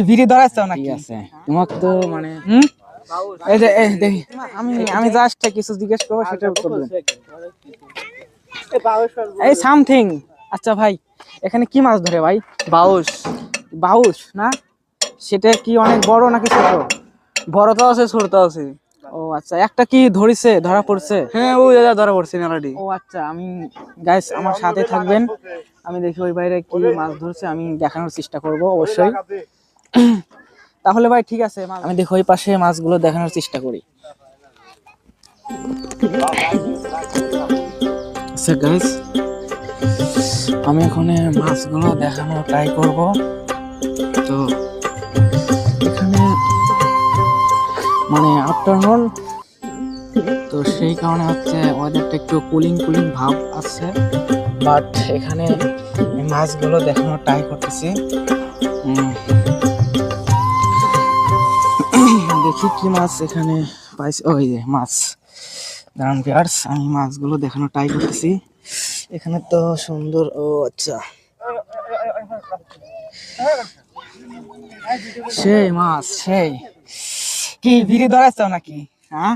ভিড়ে দাঁড়াচ্ছাও নাকি? ঠিক আছে, তোমাকে তো মানে এই যে দেখি আমি জাস্ট কিছু জিজ্ঞেস করবো, সেটার উত্তর দেন। এই সামথিং। আচ্ছা ভাই, এখানে কি মাছ ধরে ভাই? বাউস। বাউস না? সেটা কি অনেক বড় নাকি ছোট? বড় তো আছে, ছোট তো আছে। ও আচ্ছা, একটা কি ধরা পড়ছে? হ্যাঁ, ওই দাদা ধরা পড়ছে মেলাটি। ও আচ্ছা, আমি গাইস আমার সাথে থাকবেন, আমি দেখি ওই বাইরে কি মাছ ধরছে, আমি দেখানোর চেষ্টা করব অবশ্যই। তাহলে ভাই ঠিক আছে, আমি দেখি ওই পাশে মাছগুলো দেখানোর চেষ্টা করি। আচ্ছা গাইস, আমি এখন মাছগুলো দেখানোর ট্রাই করব। তো এখানে মানে আফটারনুন, তো সেই কারণে হচ্ছে ওয়েদারটা একটু কুলিং কুলিং ভাব আছে, বাট এখানে মাছগুলো দেখানোর ট্রাই করতেছি। দেখি কি মাছ এখানে পাইছি। ওই যে মাছ, দাঁড়ান ভিউয়ার্স, আমি মাছগুলো দেখানোর ট্রাই করতেছি। এখানে তো সুন্দর। ও আচ্ছা, সেই মাছ, সেই কি ভিড়ে দাঁড়াচ্ছাও নাকি? হ্যাঁ,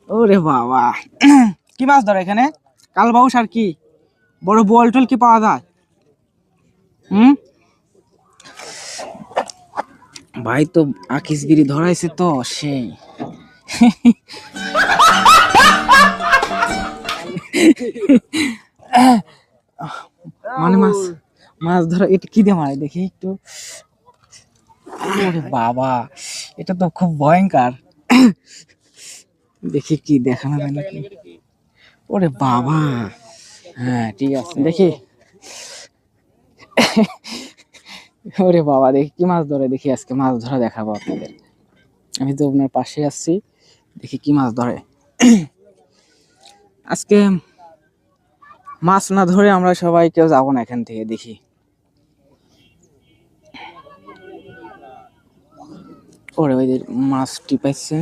ওরে বাবা, কি মাছ ধরে এখানে? কালবাউস আর কি বড় বোয়াল টোল কি পাওয়া যায়? ভাই তো আকিস বিড়ি ধরাইছে তো সেই। মানে মাছ মাছ ধরা এটা কি দিয়ে মারে দেখি একটু। ওরে বাবা, এটা তো খুব ভয়ঙ্কর। দেখি কি দেখানো যায় নাকি। ওরে বাবা, হ্যাঁ ঠিক আছে, দেখি। ওরে বাবা, দেখি কি মাছ ধরে, দেখি আজকে মাছ ধরা দেখাবো আপনাদের। আমি তো আপনার পাশে আসছি, দেখি কি মাছ ধরে। আজকে মাছ না ধরে আমরা সবাই কেউ যাবো না এখান থেকে। দেখি, ওরে ওই মাছ টিপাইছে।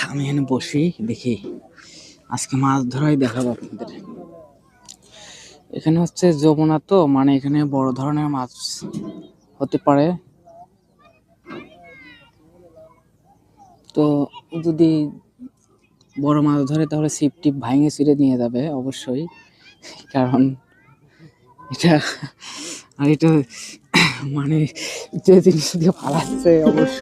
আমি এখানে বসি, দেখি আজকে মাছ ধরাই দেখাবো আপনাদের। এখানে হচ্ছে যমুনা, তো মানে এখানে বড় ধরনের মাছ হতে পারে। তো যদি বড় মাছ ধরে তাহলে ছিপ টিপ ভাঙে ছিঁড়ে নিয়ে যাবে অবশ্যই, কারণ এটা আর এটা মানে যে জিনিস দিয়ে ফালাচ্ছে অবশ্যই